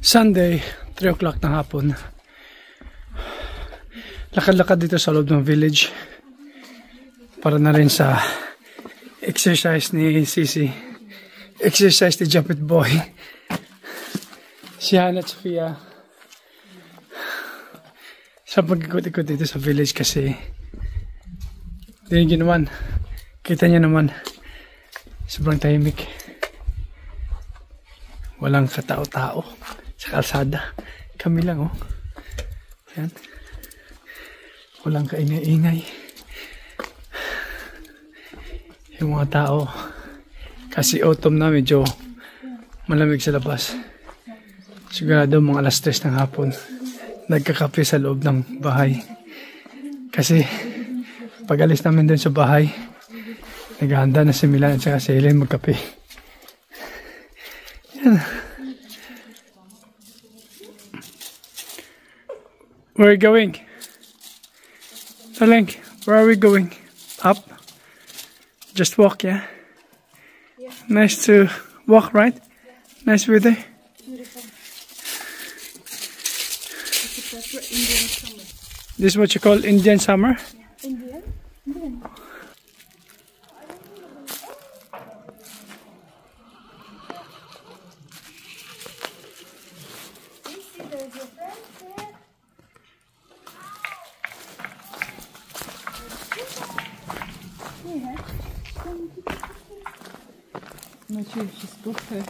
Sunday, 3 o'clock ng hapon. Lakad-lakad dito sa loob ng village. Para na rin sa exercise ni Sisi. Exercise ni Jumpit Boy. Si Hannah at Sophia. Sa pag-ikot-ikot dito sa village kasi dinigin naman. Kita niya naman. Sobrang tahimik. Walang katao-tao sa kalsada. Kami lang, oh. Yan. Walang kaingay-ingay. Yung mga tao. Kasi autumn na, medyo malamig sa labas. Sigurado mga alas 3 ng hapon. Nagkakape sa loob ng bahay. Kasi pag alis namin dun sa bahay, naghahanda na si Milan at saka si Helen magkape. Yan. Where are we going? Darling, where are we going? Up? Just walk, yeah? Yeah. Nice to walk, right? Yeah. Nice weather. Beautiful. Indian summer. This is what you call Indian summer? Yeah. Indian? Indian. Not sure if she's got her.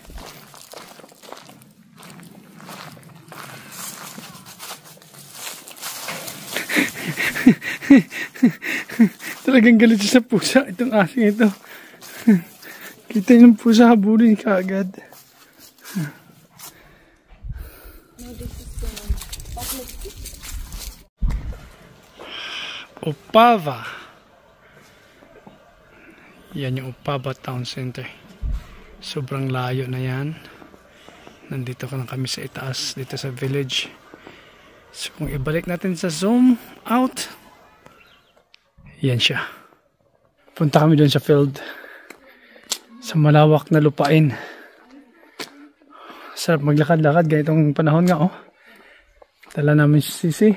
Talagang galit siya sa pusa itong asing ito. Kita yung pusa habulin ka agad. Opava. Yan yung Opava Town Center. Sobrang layo na yan. Nandito ka na kami sa itaas, dito sa village. So kung ibalik natin sa zoom out, yan siya. Punta kami doon sa field. Sa malawak na lupain. Sarap maglakad-lakad ganitong panahon nga, oh. Dala namin si Sisi.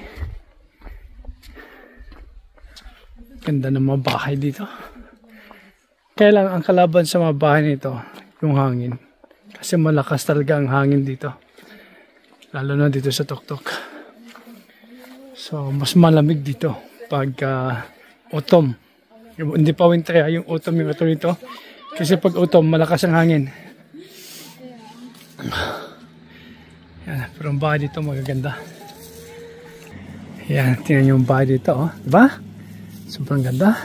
Ganda ng mga bahay dito. Kaya lang ang kalaban sa mga bahay nito, yung hangin. Kasi malakas talaga ang hangin dito. Lalo na dito sa Tuktok. So, mas malamig dito pag autumn. Hindi pa winter, yung autumn yung ito nito. Kasi pag autumn, malakas ang hangin. Yan, pero ang bahay dito magaganda. Yan, tingnan yung bahay dito, oh. Diba? Sobrang ganda.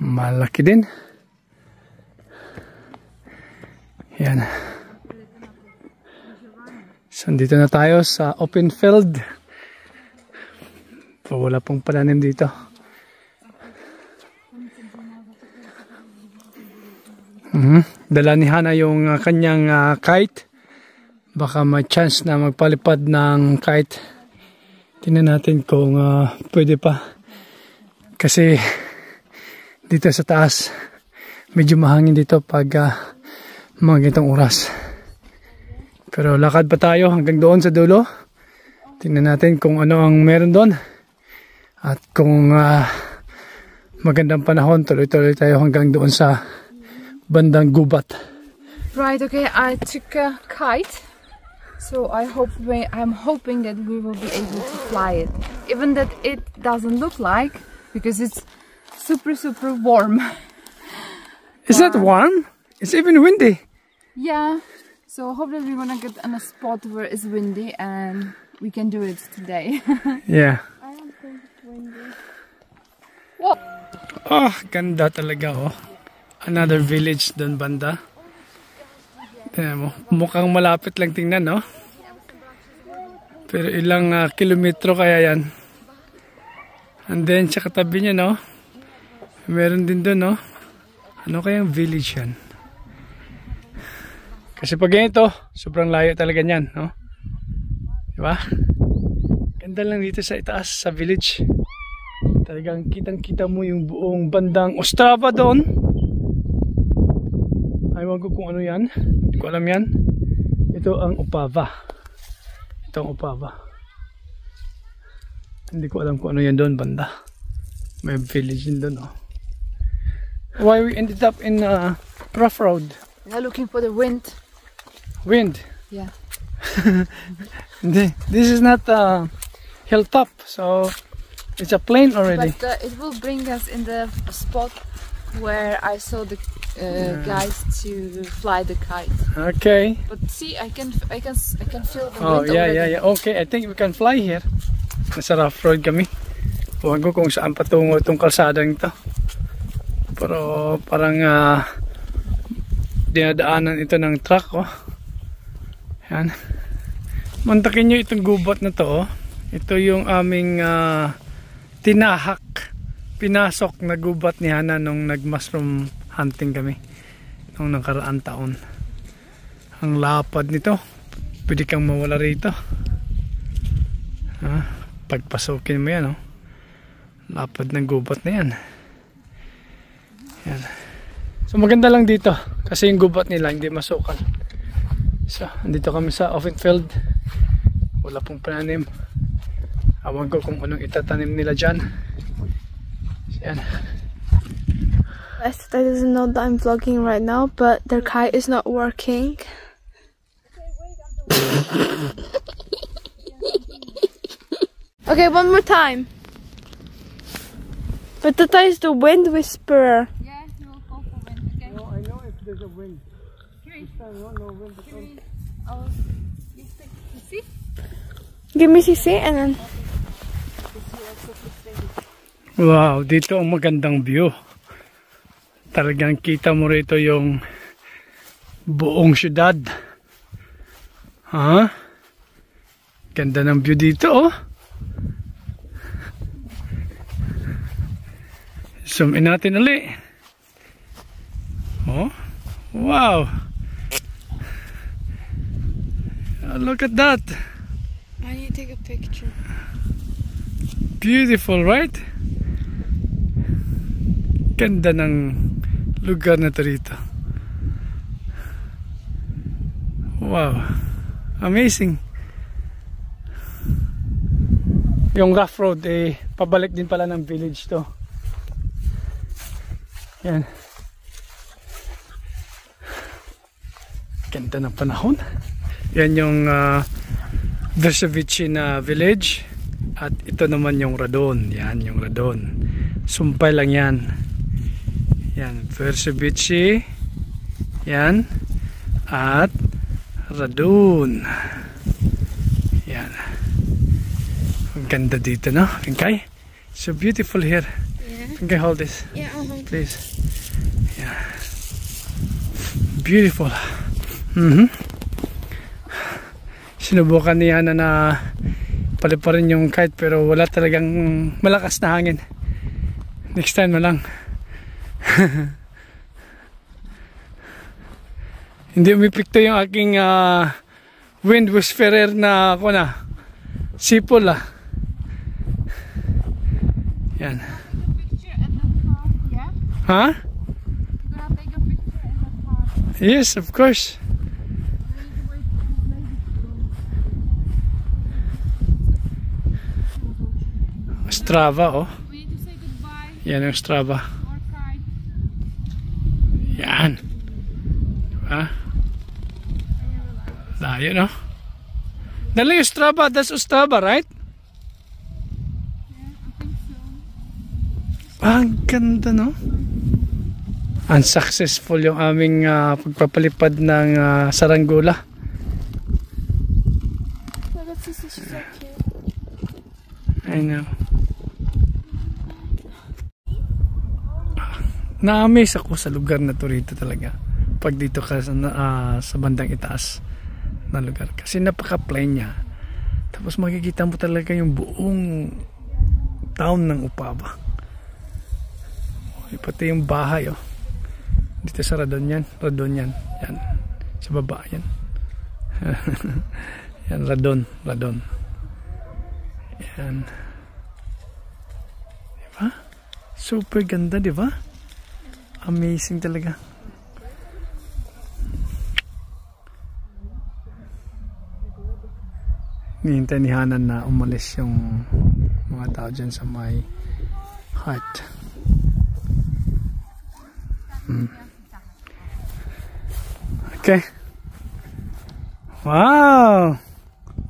Malaki din. Yan. So, dito na tayo sa open field. Wala pong pananim dito. Dala ni Hannah yung kanyang kite. Baka may chance na magpalipad ng kite. Tingnan natin kung pwede pa. Kasi dito sa taas, medyo mahangin dito pag mga ganitong oras. Pero lakad pa tayo hanggang doon sa dulo. Tingnan natin kung ano ang meron doon. At kung magandang panahon, tuloy-tuloy tayo hanggang doon sa bandang gubat. Right, okay, I took a kite. So I'm hoping that we will be able to fly it. Even that it doesn't look like, because it's super warm. Is that warm? It's even windy. Yeah. So hopefully we're gonna get on a spot where it's windy and we can do it today. Yeah. I don't think it's windy. Whoa. Oh, ganda talaga, oh. Another village doon banda. Tingnan mo, mukhang malapit lang tingnan, no? Pero ilang kilometro kaya yan. And then sa katabi niya, no? Meron din doon, no? Ano kayang village yan? Kasi pag ganito, sobrang layo talaga niyan, no? Diba? Ganda lang dito sa itaas, sa village. Talagang kitang-kita mo yung buong bandang Ostrava doon. Ayaw ko kung ano yan. Hindi ko alam yan. Ito ang Opava. Ito ang Opava. Hindi ko alam kung ano yan doon banda. May village din doon, oh. Why we ended up in rough road? We are looking for the wind. Wind? Yeah. This is not hilltop, so it's a plain already. But it will bring us in the spot where I saw the guys to fly the kite. Okay. But see, I can feel the Oh, wind yeah, already. yeah, yeah. Okay, I think we can fly here. Nasa rough road kami. Huwag ko kung saan patungo itong kalsadang ito. Pero parang dinadaanan ito ng truck, oh. Yan. Mantakin nyo itong gubat na to, oh. Ito yung aming tinahak, pinasok na gubat ni Hana nung nag-mushroom hunting kami nung nakaraan taon. Ang lapad nito, pwede kang mawala rito. Pagpasukin mo yan, oh. Lapad ng gubat na yan. Yan. So maganda lang dito kasi yung gubat nila hindi masukal. So andito kami sa open field. Wala pong pananim. Awan ko kung anong itatanim nila dyan. So, yan. Esther doesn't know that I'm vlogging right now, but their kite is not working. Okay, one more time. But that is the wind whisperer. Yeah, you will go for wind. Okay. No, I know if there's a wind. Kiri, No wind at all. Kiri, I'll you see? Give me CC and then. Wow, dito ang magandang view. Talagang kita mo rito yung buong syudad. Ha? Ganda ng view dito, oh. Zoom in natin ulit. Oh, wow. Oh, look at that. I need to take a picture. Beautiful, right? Ganda ng lugar na to rito. Wow. Amazing. Yung rough road, pabalik din pala ng village to. Yan. Ganda ng panahon. Yan yung Drzewice na village. At ito naman yung Radon. Yan yung Radon. Sumpay lang yan. Yan. Drzewice. Yan. At Radon. Yan. Ang ganda dito, no? Okay? So beautiful here. Yeah. Okay, hold this. Yeah, Please. Yeah. Beautiful. Sinubukan niya na paliparin yung kite pero wala talagang malakas na hangin. Next time na lang. Hindi umipikto yung aking wind whisperer na ako na sipol, ah. Yan. Huh? Yes, of course. Strava, oh. We need to say goodbye. Yan yung Strava. Or kite. Yan. Diba? Layo, no? Dala yung Strava. That's Strava, right? Yeah, I think so. Ang ganda, no? Unsuccessful yung aming pagpapalipad ng saranggola. Look at Sissy, she's so cute. I know. Na-amaze ako sa lugar na to rito talaga. Pag dito ka sa bandang itaas na lugar. Kasi napaka-plain niya. Tapos makikita mo talaga yung buong town ng Opava. Pati yung bahay, oh. Dito sa Radon yan. Radon yan. Yan. Sa baba yan. Yan, Radon. Radon. Yan. Diba? Super ganda, diba? Amazing talaga. Nihintay ni Hana na umalis yung mga tao dyan sa may heart. Okay. Wow!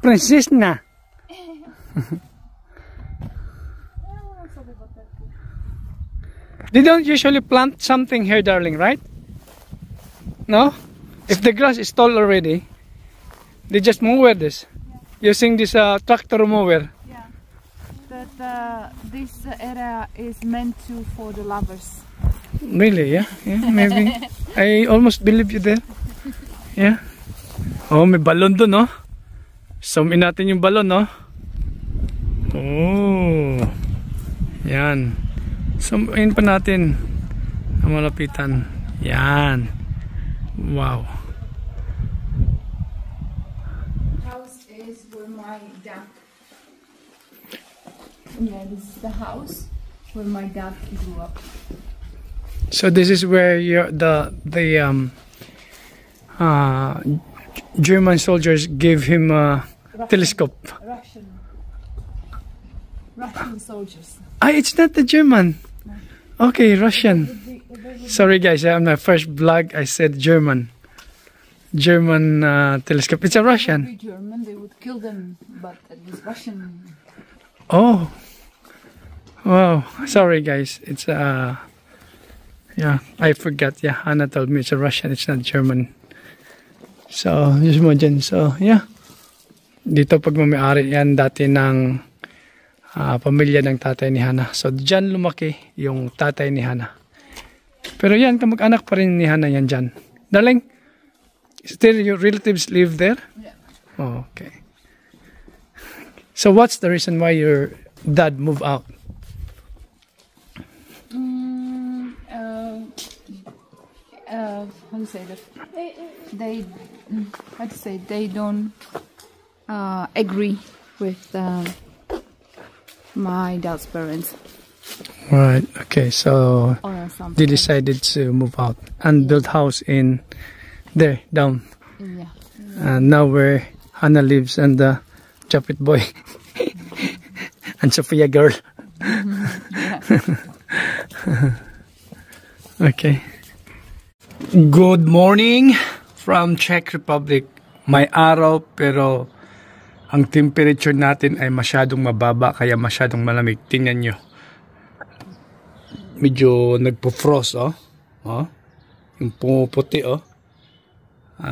Princess na! They don't usually plant something here, darling, right? No? If the grass is tall already, they just mow this. Using this tractor mower. Yeah. But this area is meant for the lovers. Really? Yeah? Yeah, maybe. I almost believe you there. Yeah. Oh, may balon doon, no? Zoom in natin yung balon, no? Oh. Yan. Zoom in pa natin. Ang malapitan. Yan. Wow. House is where my dad. Yeah, this is the house where my dad grew up. So this is where the German soldiers gave him a telescope. Russian soldiers. Ah, it's not the German. Okay, Russian. Sorry guys, on my first vlog I said German. German telescope. It's a Russian. German, they would kill them, but it was Russian. Oh. Wow. Sorry guys. It's yeah, I forgot. Yeah, Hana told me it's a Russian, it's not German. So, just mo dyan. So, yeah. Dito pagmamayari yan dati ng pamilya ng tatay ni Hana. So, dyan lumaki yung tatay ni Hana. Pero yan, kamag-anak pa rin ni Hana yan dyan. Darling, still your relatives live there? Yeah. Oh, okay. So, what's the reason why your dad moved out? How to say that? They don't agree with my dad's parents. Right. Okay. So Or something. they decided to move out and build house in there down. Yeah. And now where Hana lives and the Chapit boy and Sophia girl. Okay. Good morning from Czech Republic. May araw pero ang temperature natin ay masyadong mababa kaya masyadong malamig. Tingnan nyo. Medyo nagpo-frost, oh. Oh. Yung pumuputi, oh. 1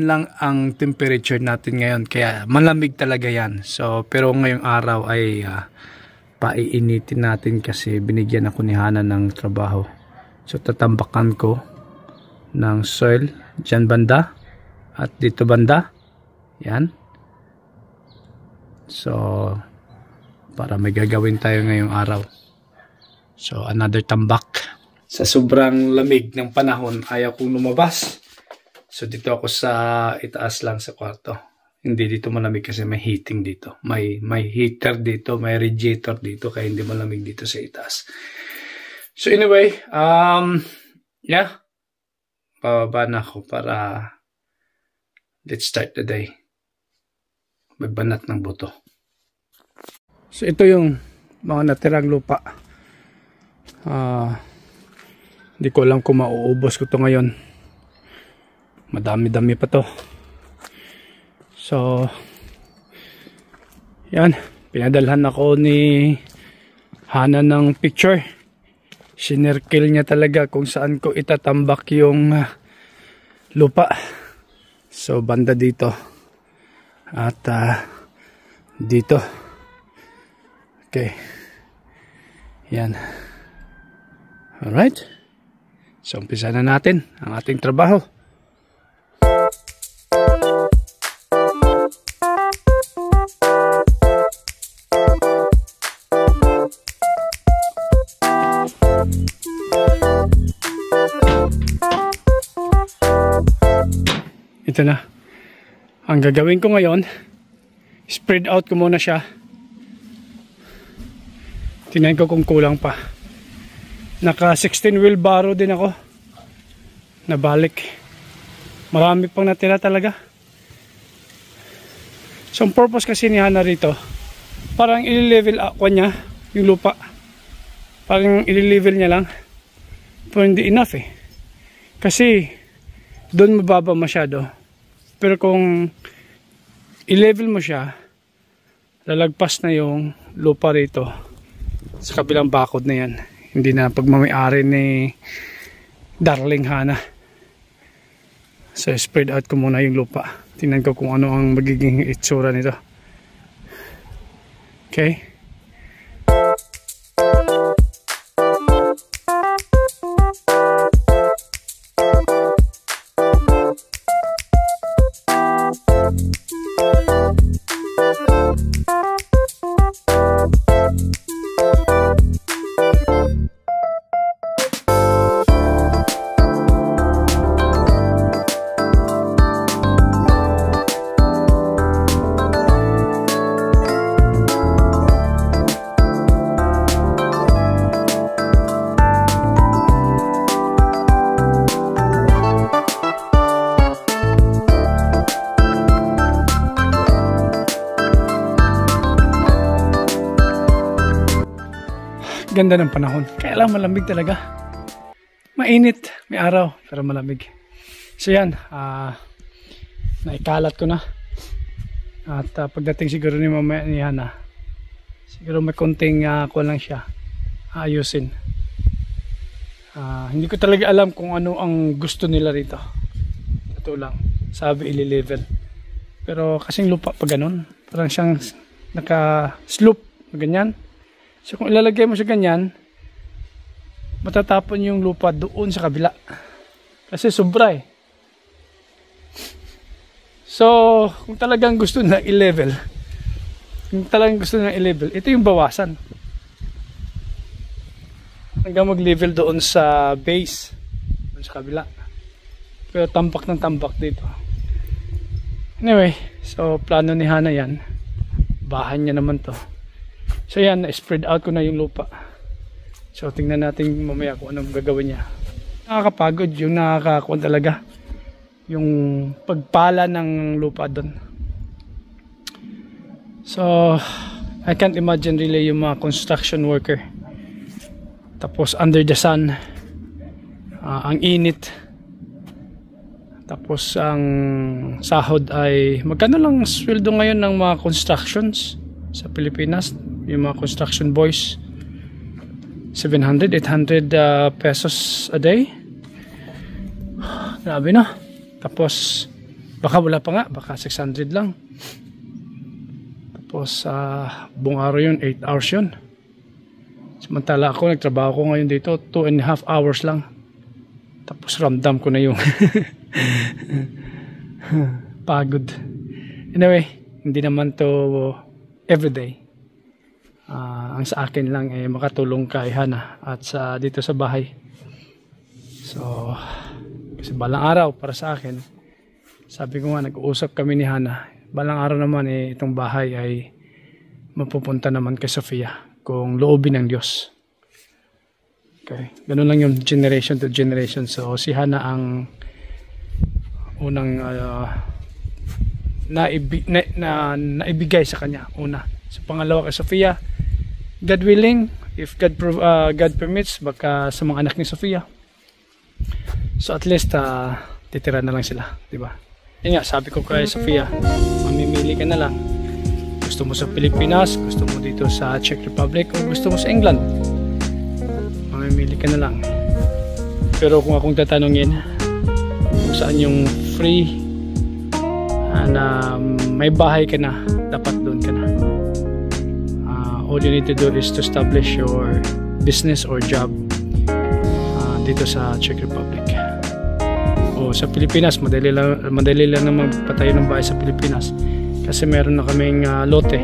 lang ang temperature natin ngayon kaya malamig talaga yan. So pero ngayong araw ay paiinitin natin kasi binigyan ako ni Hana ng trabaho. So tatambakan ko ng soil dyan banda at dito banda. Yan. So para may gagawin tayo ngayong araw. So another tambak. Sa sobrang lamig ng panahon ayaw kong lumabas. So dito ako sa itaas lang sa kwarto. Hindi dito malamig kasi may heating dito. May heater dito, may radiator dito kaya hindi malamig dito sa itaas. So anyway, yeah. Bababa na ako para let's start the day. Magbanat ng buto. So ito yung mga natirang lupa. Hindi ko alam kung mauubos ko to ngayon. Madami-dami pa to. So yan, pinadalhan ako ni Hana ng picture. Sinirkel niya talaga kung saan ko itatambak yung lupa. So banda dito at dito. Okay. Yan. Alright. So umpisa na natin ang ating trabaho. Ito na. Ang gagawin ko ngayon, spread out ko muna siya. Tingnan ko kung kulang pa. Naka 16 wheelbarrow din ako. Nabalik. Marami pang natira talaga. So ang purpose kasi ni Hana rito, parang i-level up niya yung lupa. Parang i-level niya lang. Pero hindi enough eh. Kasi doon mababa masyado. Pero kung i-level mo siya, lalagpas na yung lupa rito sa kabilang bakod na yan. Hindi na pagmamayari ni Darling Hana. So spread out ko muna yung lupa. Tingnan ko kung ano ang magiging itsura nito. Okay. Ganda ng panahon. Kaya lang malamig talaga. Mainit. May araw. Pero malamig. So yan. Naikalat ko na. At pagdating siguro ni mamaya ni Hana, siguro may konting ko lang siya. Ayusin. Hindi ko talaga alam kung ano ang gusto nila rito. Ito lang. Sabi ili-level. Pero kasing lupa pa ganun. Parang siyang naka-slope. Ganyan. So kung ilalagay mo siya ganyan, matatapon yung lupa doon sa kabila. Kasi sobra eh. So kung talagang gusto na i-level, ito yung bawasan. Hanggang mag-level doon sa base, doon sa kabila. Pero tampak ng tampak dito. Anyway, so plano ni Hana yan. Bahan niya naman to. So yan, spread out ko na yung lupa. So tingnan natin mamaya kung anong gagawin niya. Nakakapagod yung nakakakuan talaga. Yung pagpala ng lupa doon. So I can't imagine really yung mga construction worker. Tapos under the sun, ang init. Tapos ang sahod ay magkano lang sweldo ngayon ng mga constructions sa Pilipinas? Yung mga construction boys, 700, 800 pesos a day. Grabe na. Tapos baka wala pa nga, baka 600 lang. Tapos buong araw yun, 8 hours yun. Samantala ako, nagtrabaho ko ngayon dito 2.5 hours lang. Tapos ramdam ko na yung pagod. Anyway, hindi naman to everyday. Ang sa akin lang ay makatulong kay Hana at dito sa bahay. So kasi balang araw para sa akin, sabi ko nga, nag-uusap kami ni Hana, balang araw naman itong bahay ay mapupunta naman kay Sofia kung loobin ng Diyos. Okay, ganun lang yung generation to generation. So si Hana ang unang naibigay sa kanya una. So pangalawa kay Sofia, God willing, if God permits, baka sa mga anak ni Sofia. So at least titira na lang sila, di ba? Yun nga, sabi ko kay Sofia, mamimili ka na lang. Gusto mo sa Pilipinas, gusto mo dito sa Czech Republic, o gusto mo sa England. Mamimili ka na lang. Pero kung akong tatanungin kung saan yung free na may bahay ka na, dapat doon ka na. All you need to do is to establish your business or job dito sa Czech Republic. O sa Pilipinas, madali lang naman magpatayo ng bahay sa Pilipinas kasi meron na kaming lote,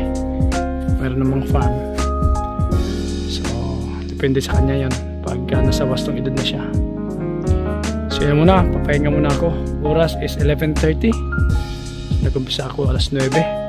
meron namang farm. So depende sa kanya yan pag nasa wastong edad na siya. So yan muna, papahinga muna ako. Oras is 11:30. Nag-umpisa ako alas 9.